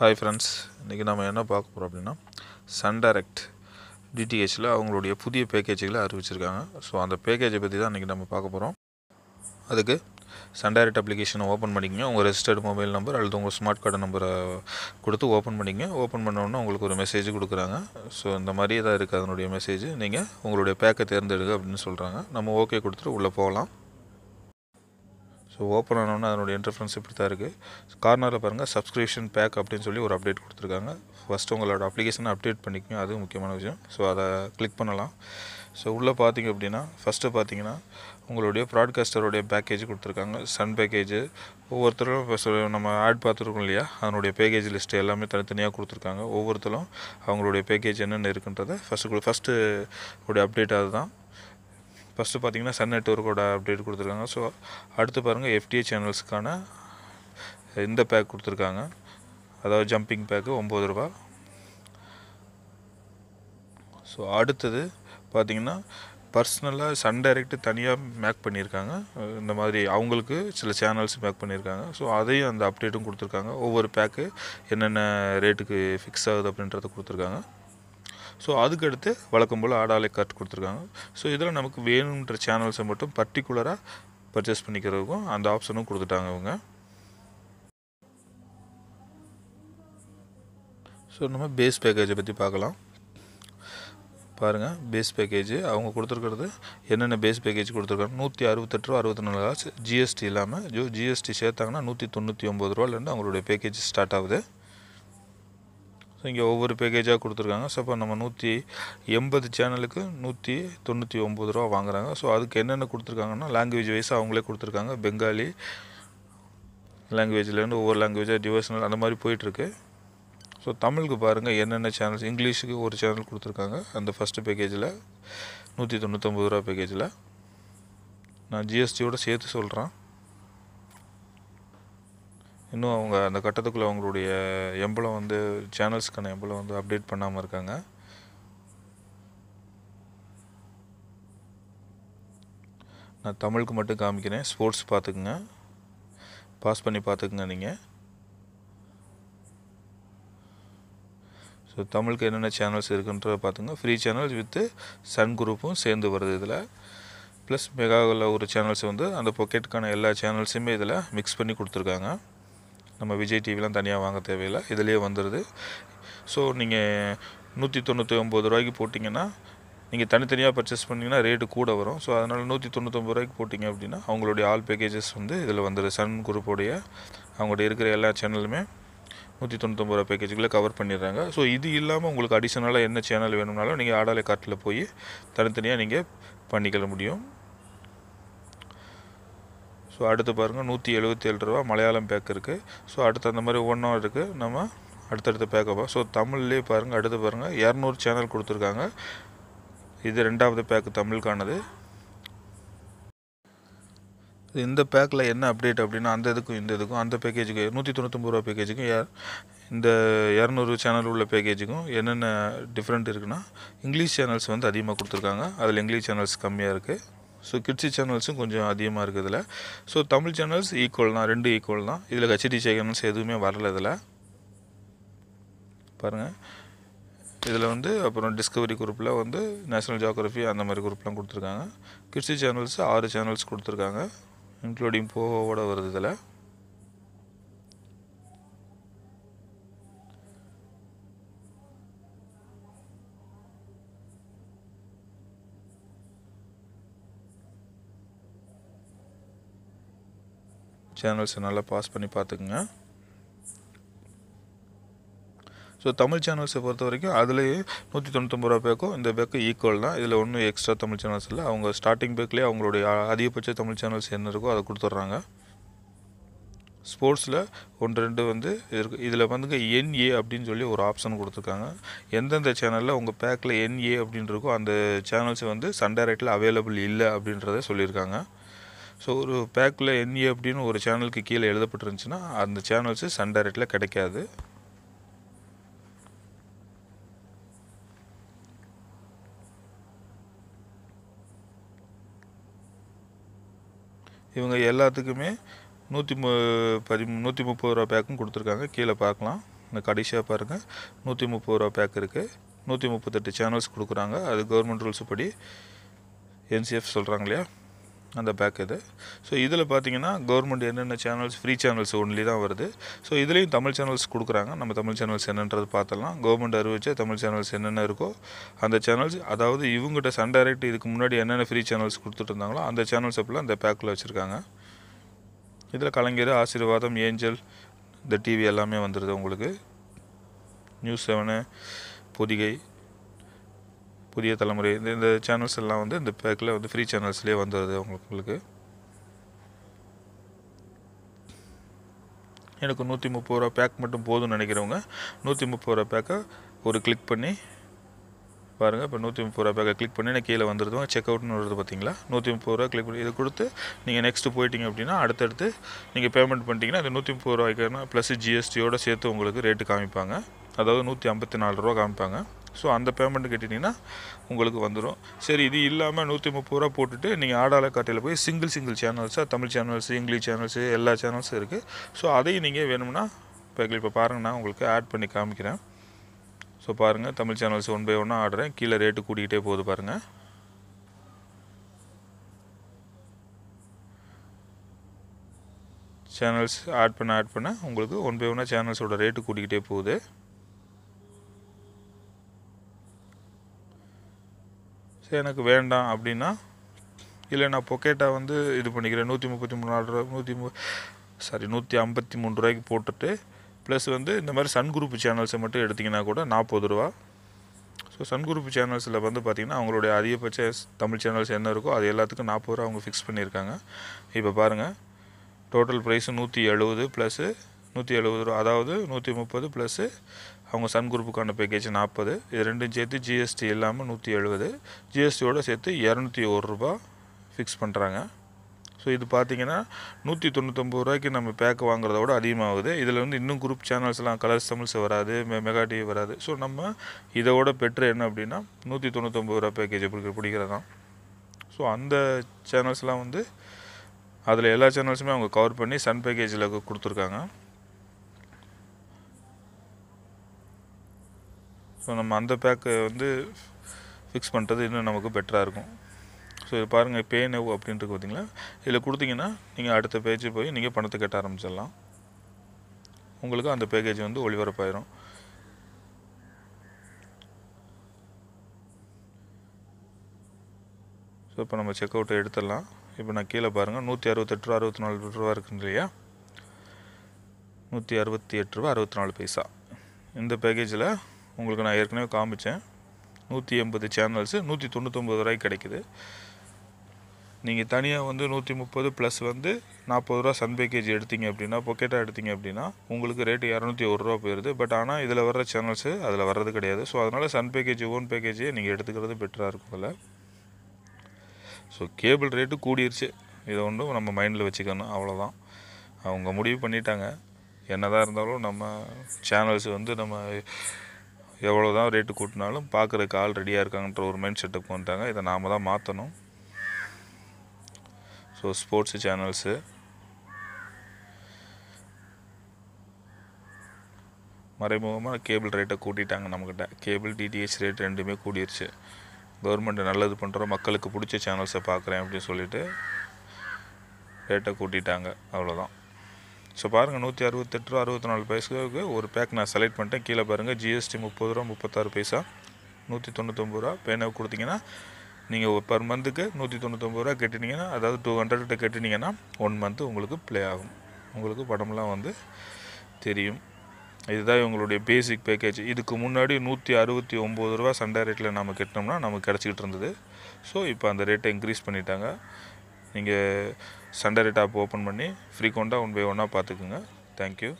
Hi friends, இன்றைக்கி நம்ம என்ன பார்க்க போகிறோம் அப்படின்னா சன் டைரக்ட் டிடிஹெச்சில் அவங்களுடைய புதிய பேக்கேஜுகளை அறிவிச்சிருக்காங்க. ஸோ அந்த பேக்கேஜை பற்றி தான் இன்றைக்கி நம்ம பார்க்க போகிறோம். அதுக்கு சன் டைரக்ட் அப்ளிகேஷனை ஓப்பன் பண்ணிக்கங்க. உங்கள் ரெஜிஸ்டர்டு மொபைல் நம்பர் அல்லது உங்கள் ஸ்மார்ட் கார்டு நம்பரை கொடுத்து ஓப்பன் பண்ணிங்க. ஓப்பன் பண்ணோன்னா உங்களுக்கு ஒரு மெசேஜ் கொடுக்குறாங்க. ஸோ இந்த மாதிரியே தான் இருக்குது அதனுடைய மெசேஜ். நீங்கள் உங்களுடைய பேக்கை தேர்ந்தெடுங்க அப்படின்னு சொல்கிறாங்க. நம்ம ஓகே கொடுத்துட்டு உள்ளே போகலாம். ஸோ ஓப்பன் ஆனோன்னா அதனுடைய இன்டர்ஃபரன்ஸ் இப்படி தான் இருக்குது. கார்னரில் பாருங்கள், சப்ஸ்கிரிப்ஷன் பேக் அப்படின்னு சொல்லி ஒரு அப்டேட் கொடுத்துருக்காங்க. ஃபஸ்ட்டு உங்களோட அப்ளிகேஷனை அப்டேட் பண்ணிக்கோங்க, அது முக்கியமான விஷயம். ஸோ அதை கிளிக் பண்ணலாம். ஸோ உள்ளே பார்த்தீங்க அப்படின்னா ஃபஸ்ட்டு பார்த்தீங்கன்னா உங்களுடைய ப்ராட்காஸ்டருடைய பேக்கேஜ் கொடுத்துருக்காங்க. சன் பேக்கேஜ் ஒவ்வொருத்தரும் இப்போ நம்ம ஆட் பார்த்துருக்கோம் இல்லையா, அதனுடைய பேக்கேஜ் லிஸ்ட்டு எல்லாமே தனித்தனியாக கொடுத்துருக்காங்க. ஒவ்வொருத்தரும் அவங்களுடைய பேக்கேஜ் என்னென்ன இருக்குன்றதை ஃபஸ்ட்டு உடைய அப்டேட் அதுதான். ஃபஸ்ட்டு பார்த்தீங்கன்னா சன் நெட்வொர்க்கோட அப்டேட் கொடுத்துருக்காங்க. ஸோ அடுத்து பாருங்கள், எஃப்டிஏ சேனல்ஸுக்கான இந்த பேக் கொடுத்துருக்காங்க. அதாவது ஜம்பிங் பேக்கு 9 ரூபா. ஸோ அடுத்தது பார்த்தீங்கன்னா பர்சனலாக சன் டைரக்ட் தனியாக மேக் பண்ணியிருக்காங்க. இந்த மாதிரி அவங்களுக்கு சில சேனல்ஸ் மேக் பண்ணியிருக்காங்க. ஸோ அதையும் அந்த அப்டேட்டும் கொடுத்துருக்காங்க. ஒவ்வொரு பேக்கு என்னென்ன ரேட்டுக்கு ஃபிக்ஸ் ஆகுது அப்படின்றத கொடுத்துருக்காங்க. ஸோ அதுக்கடுத்து வழக்கம் போல் ஆடாலே கார்ட் கொடுத்துருக்காங்க. ஸோ இதில் நமக்கு வேணுன்ற சேனல்ஸை மட்டும் பர்டிகுலராக பர்ச்சேஸ் பண்ணிக்கிறதுக்கும் அந்த ஆப்ஷனும் கொடுத்துட்டாங்க அவங்க. ஸோ நம்ம பேஸ் பேக்கேஜை பற்றி பார்க்கலாம். பாருங்கள், பேஸ் பேக்கேஜ் அவங்க கொடுத்துருக்கிறது என்னென்ன பேஸ் பேக்கேஜ் கொடுத்துருக்காங்க. 168 ரூபா 64 காசு ஜிஎஸ்டி இல்லாமல். ஜிஎஸ்டி சேர்த்தாங்கன்னா 199 ரூபாலேருந்து அவங்களுடைய பேக்கேஜ் ஸ்டார்ட் ஆகுது. ஸோ இங்கே ஒவ்வொரு பேக்கேஜாக கொடுத்துருக்காங்க. ஸோ இப்போ நம்ம 180 சேனலுக்கு 199 ரூபா வாங்குறாங்க. ஸோ அதுக்கு என்னென்ன கொடுத்துருக்காங்கன்னா லாங்குவேஜ் வைஸாக அவங்களே கொடுத்துருக்காங்க. பெங்காலி லாங்குவேஜ்லேருந்து ஒவ்வொரு லாங்குவேஜாக டிவோஷனல் அந்த மாதிரி போயிட்டுருக்கு. ஸோ தமிழுக்கு பாருங்கள் என்னென்ன சேனல்ஸ். இங்கிலீஷுக்கு ஒரு சேனல் கொடுத்துருக்காங்க அந்த ஃபஸ்ட்டு பேக்கேஜில் 199 ரூபா பேக்கேஜில். நான் ஜிஎஸ்டியோடு சேர்த்து சொல்கிறேன். இன்னும் அவங்க அந்த கட்டத்துக்குள்ளே அவங்களுடைய எம்பளம் வந்து சேனல்ஸ்க்கான எம்பளம் வந்து அப்டேட் பண்ணாமல் இருக்காங்க. நான் தமிழுக்கு மட்டும் காமிக்கிறேன். ஸ்போர்ட்ஸ் பார்த்துக்குங்க, பாஸ் பண்ணி பார்த்துக்குங்க நீங்கள். ஸோ தமிழுக்கு என்னென்ன சேனல்ஸ் இருக்குன்றத பார்த்துங்க. ஃப்ரீ சேனல்ஸ் வித்து சன் குரூப்பும் சேர்ந்து வருது இதில். ப்ளஸ் மெகாவில் ஒரு சேனல்ஸ் வந்து அந்த பாக்கெட்டுக்கான எல்லா சேனல்ஸுமே இதில் மிக்ஸ் பண்ணி கொடுத்துருக்காங்க. நம்ம விஜய் டிவிலாம் தனியாக வாங்க தேவையில்லை, இதிலே வந்துடுது. ஸோ நீங்கள் 199 ரூபாய்க்கு போட்டிங்கன்னா நீங்கள் தனித்தனியாக பர்ச்சேஸ் பண்ணிங்கன்னா ரேட்டு கூட வரும். ஸோ அதனால் 199 ரூபாய்க்கு போட்டிங்க அப்படின்னா அவங்களுடைய ஆல் பேக்கேஜஸ் வந்து இதில் வந்துடுது. சன் குரூப்போடைய அவங்கள்ட்ட இருக்கிற எல்லா சேனலுமே 199 ரூபா பேக்கேஜுக்குள்ளே கவர் பண்ணிடுறாங்க. ஸோ இது இல்லாமல் உங்களுக்கு அடிஷனலாக என்ன சேனல் வேணும்னாலும் நீங்கள் ஆடாலே கார்ட்டில் போய் தனித்தனியாக நீங்கள் பண்ணிக்கொள்ள முடியும். ஸோ அடுத்து பாருங்கள், 177 ரூபா மலையாளம் பேக் இருக்குது. ஸோ அடுத்து அந்த மாதிரி ஒவ்வொன்றும் இருக்குது. நம்ம அடுத்தடுத்த பேக்கப்பா. ஸோ தமிழ்லேயே பாருங்கள், அடுத்து பாருங்கள் 200 சேனல் கொடுத்துருக்காங்க. இது 2வது பேக்கு தமிழுக்கானது. இந்த பேக்கில் என்ன அப்டேட் அப்படின்னா அந்த இதுக்கும் இந்த இதுக்கும் அந்த பேக்கேஜுக்கு 199 ரூபா பேக்கேஜுக்கும் இந்த 200 சேனல் உள்ள பேக்கேஜுக்கும் என்னென்ன டிஃப்ரெண்ட் இருக்குன்னா, இங்கிலீஷ் சேனல்ஸ் வந்து அதிகமாக கொடுத்துருக்காங்க. அதில் இங்கிலீஷ் சேனல்ஸ் கம்மியாக இருக்குது. ஸோ கிட்ஸி சேனல்ஸும் கொஞ்சம் அதிகமாக இருக்குது இதில். ஸோ தமிழ் சேனல்ஸ் ஈக்குவல் தான், 2 ஈக்குவல் தான். இதில் ஹெச்டி சேனல்ஸ் எதுவுமே வரல இதில் பாருங்கள். இதில் வந்து அப்புறம் டிஸ்கவரி குரூப்பில் வந்து நேஷ்னல் ஜியோகிராஃபி அந்த மாதிரி குரூப்லாம் கொடுத்துருக்காங்க. கிட்ஸி சேனல்ஸ் 6 சேனல்ஸ் கொடுத்துருக்காங்க, இன்க்ளூடிங் போவோட வருது இதில். சேனல்ஸை நல்லா பாஸ் பண்ணி பார்த்துக்குங்க. ஸோ தமிழ் சேனல்ஸை பொறுத்த வரைக்கும் அதுலேயே 199 ரூபா பேக்கும் இந்த பேக்கு ஈக்குவல் தான். இதில் ஒன்றும் எக்ஸ்ட்ரா தமிழ் சேனல்ஸ் இல்லை. அவங்க ஸ்டார்டிங் பேக்லேயே அவங்களுடைய அதிகபட்ச தமிழ் சேனல்ஸ் என்ன இருக்கோ அதை கொடுத்துட்றாங்க. ஸ்போர்ட்ஸில் 1-2 வந்து இருக்குது. இதில் வந்துங்க NA அப்படின்னு சொல்லி ஒரு ஆப்ஷன் கொடுத்துருக்காங்க. எந்தெந்த சேனலில் உங்கள் பேக்கில் NA அப்படின்னு இருக்கோ அந்த சேனல்ஸ் வந்து சன் டைரக்டில் அவைலபிள் இல்லை அப்படின்றத சொல்லியிருக்காங்க. ஸோ ஒரு பேக்கில் NA அப்படின்னு ஒரு சேனலுக்கு கீழே எழுதப்பட்டிருந்துச்சுன்னா அந்த சேனல்ஸு சன் டைரக்டில் கிடைக்காது. இவங்க எல்லாத்துக்குமே 130 ரூபா பேக்கும் கொடுத்துருக்காங்க. கீழே பார்க்கலாம், இந்த கடைசியாக பாருங்கள் 130 ரூபா பேக் இருக்குது. 138 சேனல்ஸ் கொடுக்குறாங்க. அது கவர்மெண்ட் ரூல்ஸ் படி என்சிஎஃப் சொல்கிறாங்க இல்லையா, அந்த பேக் இது. ஸோ இதில் பார்த்தீங்கன்னா கவர்மெண்ட் என்னென்ன சேனல்ஸ் ஃப்ரீ சேனல்ஸ் ஒன்லி தான் வருது. ஸோ இதுலேயும் தமிழ் சேனல்ஸ் கொடுக்குறாங்க. நம்ம தமிழ் சேனல்ஸ் என்னன்றது பார்த்தலாம். கவர்மெண்ட் அறிவிச்ச தமிழ் சேனல்ஸ் என்னென்ன இருக்கோ அந்த சேனல்ஸ், அதாவது இவங்ககிட்ட சன் டைரக்ட் இதுக்கு முன்னாடி என்னென்ன ஃப்ரீ சேனல்ஸ் கொடுத்துட்டு இருந்தாங்களோ அந்த சேனல்ஸ் அப்பெல்லாம் இந்த பேக்கில் வச்சுருக்காங்க. இதில் கலைஞர், ஆசீர்வாதம், ஏஞ்சல், இந்த டிவி எல்லாமே வந்துடுது உங்களுக்கு. நியூஸ் 7, பொதிகை, புதிய தலைமுறை, இந்த சேனல்ஸ் எல்லாம் வந்து இந்த பேக்கில் வந்து ஃப்ரீ சேனல்ஸ்லேயே வந்துடுது உங்களுக்கு. எனக்கு 130 ரூபா பேக் மட்டும் போதும்னு நினைக்கிறவங்க 130 ரூபா பேக்கை ஒரு கிளிக் பண்ணி பாருங்கள். இப்போ 130 ரூபா பேக்கை கிளிக் பண்ணி நான் கீழே வந்துடுதுவாங்க. செக் அவுட்னு வருது பார்த்தீங்களா. 130 ரூபா கிளிக் பண்ணி இதை கொடுத்து நீங்கள் நெக்ஸ்ட்டு போயிட்டீங்க அப்படின்னா அடுத்தடுத்து நீங்கள் பேமெண்ட் பண்ணிட்டீங்கன்னா அந்த 130 ரூபாய்க்கான ப்ளஸ் ஜிஎஸ்டியோடு சேர்த்து உங்களுக்கு ரேட்டு காமிப்பாங்க. அதாவது 154 ரூபா காமிப்பாங்க. ஸோ அந்த பேமெண்ட் கட்டிட்டிங்கன்னா உங்களுக்கு வந்துடும். சரி, இது இல்லாமல் 130 ரூபா போட்டுட்டு நீங்கள் ஆடால காட்டையில் போய் சிங்கிள் சேனல்ஸாக தமிழ் சேனல்ஸு, இங்கிலீஷ் சேனல்ஸு, எல்லா சேனல்ஸும் இருக்குது. ஸோ அதையும் நீங்கள் வேணும்னா இப்போ பாருங்கள், நான் உங்களுக்கு ஆட் பண்ணி காமிக்கிறேன். ஸோ பாருங்கள், தமிழ் சேனல்ஸ் 1 by 1 ஆடுறேன். கீழே ரேட்டு கூட்டிகிட்டே போகுது பாருங்கள். சேனல்ஸ் ஆட் பண்ண உங்களுக்கு 1 by 1 சேனல்ஸோட ரேட்டு கூட்டிக்கிட்டே போகுது. எனக்கு வேண்டாம் அப்படின்னா, இல்லை நான் பொக்கேட்டா வந்து இது பண்ணிக்கிறேன், 153 ரூபாய்க்கு போட்டுட்டு ப்ளஸ் வந்து இந்த மாதிரி சன் குரூப் சேனல்ஸை மட்டும் எடுத்திங்கன்னா கூட 40 ரூபா. ஸோ சன் குரூப் சேனல்ஸில் வந்து பார்த்திங்கன்னா அவங்களுடைய அதிகபட்ச தமிழ் சேனல்ஸ் என்ன இருக்கோ அது எல்லாத்துக்கும் 40 ரூபா அவங்க ஃபிக்ஸ் பண்ணியிருக்காங்க. இப்போ பாருங்கள், டோட்டல் ப்ரைஸ் 170 ப்ளஸ்ஸு 170 ரூபா, அதாவது 130 ப்ளஸ்ஸு அவங்க சன் குரூப்புக்கான பேக்கேஜ் 40. இது ரெண்டும் சேர்த்து ஜிஎஸ்டி இல்லாமல் 170, ஜிஎஸ்டியோடு சேர்த்து 201 ரூபா ஃபிக்ஸ் பண்ணுறாங்க. ஸோ இது பார்த்திங்கன்னா 199 ரூபாய்க்கு நம்ம பேக் வாங்குறத விட அதிகமாகுது. இதில் வந்து இன்னும் குரூப் சேனல்ஸ்லாம் கலர்ஸ் தமிழ்ஸ் வராது, மெகா டிவி வராது. ஸோ நம்ம இதோட பெட்ரு என்ன அப்படின்னா 199 ரூபா பேக்கேஜ் பிடிக்கிறது தான். ஸோ அந்த சேனல்ஸ்லாம் வந்து அதில் எல்லா சேனல்ஸுமே அவங்க கவர் பண்ணி சன் பேக்கேஜில் கொடுத்துருக்காங்க. ஸோ நம்ம அந்த பேக்கை வந்து ஃபிக்ஸ் பண்ணுறது இன்னும் நமக்கு பெட்டராக இருக்கும். ஸோ இது பாருங்கள், பே நவ் அப்படின்ட்டு பார்த்தீங்களா, இதில் கொடுத்தீங்கன்னா நீங்கள் அடுத்த பேஜ் போய் நீங்கள் பணத்தை கட்ட ஆரம்பிச்சிடலாம். உங்களுக்கு அந்த பேக்கேஜ் வந்து ஒளிபரப்பாயிரும். ஸோ இப்போ நம்ம செக் அவுட்டை எடுத்துடலாம். இப்போ நான் கீழே பாருங்கள், 168 ரூபா 64 ரூபா இருக்குங்க இல்லையா, 168 ரூபா 64 பைசா. இந்த பேக்கேஜில் உங்களுக்கு நான் ஏற்கனவே காமிச்சேன், 180 சேனல்ஸு 199 ரூபாய்க்கு கிடைக்குது. நீங்கள் தனியாக வந்து 130 ப்ளஸ் வந்து 40 ரூபா சன் பேக்கேஜ் எடுத்தீங்க அப்படின்னா, பொக்கேட்டாக எடுத்தீங்க அப்படின்னா உங்களுக்கு ரேட்டு 201 ரூபா போயிடுது. பட் ஆனால் இதில் வர்ற சேனல்ஸு அதில் வர்றது கிடையாது. ஸோ அதனால் சன் பேக்கேஜ் ஓன் பேக்கேஜே நீங்கள் எடுத்துக்கிறது பெட்டராக இருக்கும் அதில். ஸோ கேபிள் ரேட்டு கூடிருச்சு, இதை ஒன்றும் நம்ம மைண்டில் வச்சுக்கணும், அவ்வளோதான். அவங்க முடிவு பண்ணிட்டாங்க. என்னதான் இருந்தாலும் நம்ம சேனல்ஸ் வந்து நம்ம எவ்வளோ தான் ரேட்டு கூட்டினாலும் பார்க்குறதுக்கு ஆள் ரெடியாக இருக்காங்கன்ற ஒரு மைண்ட் செட்டுக்கு வந்துட்டாங்க. இதை நாம் தான் மாற்றணும். ஸோ ஸ்போர்ட்ஸு சேனல்ஸு, மறைமுகமாக கேபிள் ரேட்டை கூட்டிட்டாங்க நம்மக்கிட்ட. கேபிள் டிடிஹெச் ரேட் ரெண்டுமே கூடிருச்சு. கவர்மெண்ட் நல்லது பண்ணுறோம், மக்களுக்கு பிடிச்ச சேனல்ஸை பார்க்குறேன் அப்படின்னு சொல்லிட்டு ரேட்டை கூட்டிட்டாங்க, அவ்வளோதான். ஸோ பாருங்கள், 168 ரூபா 64 பைசாவுக்கு ஒரு பேக் நான் செலக்ட் பண்ணிட்டேன். கீழே பாருங்கள், ஜிஎஸ்டி 30 ரூபா 36 பைசா, 199 ரூபா. பேனாவை கொடுத்தீங்கன்னா நீங்கள் பர் மந்த்துக்கு 199 ரூபா கட்டினீங்கன்னா, அதாவது 200 கட்டினீங்கன்னா 1 மந்த்து உங்களுக்கு ப்ளே ஆகும். உங்களுக்கு படம்லாம் வந்து தெரியும். இதுதான் இவங்களுடைய பேசிக் பேக்கேஜ். இதுக்கு முன்னாடி 169 ரூபா சன் டைரக்டில் நம்ம கட்டினோம்னா நமக்கு கிடச்சிக்கிட்டு இருந்தது. ஸோ இப்போ அந்த ரேட்டை இன்க்ரீஸ் பண்ணிட்டாங்க. நீங்கள் சன் டைரக்ட் ஆப் ஓப்பன் பண்ணி ஃப்ரீக்வெண்ட்டாக 1 by 1 பார்த்துக்குங்க. தேங்க்யூ.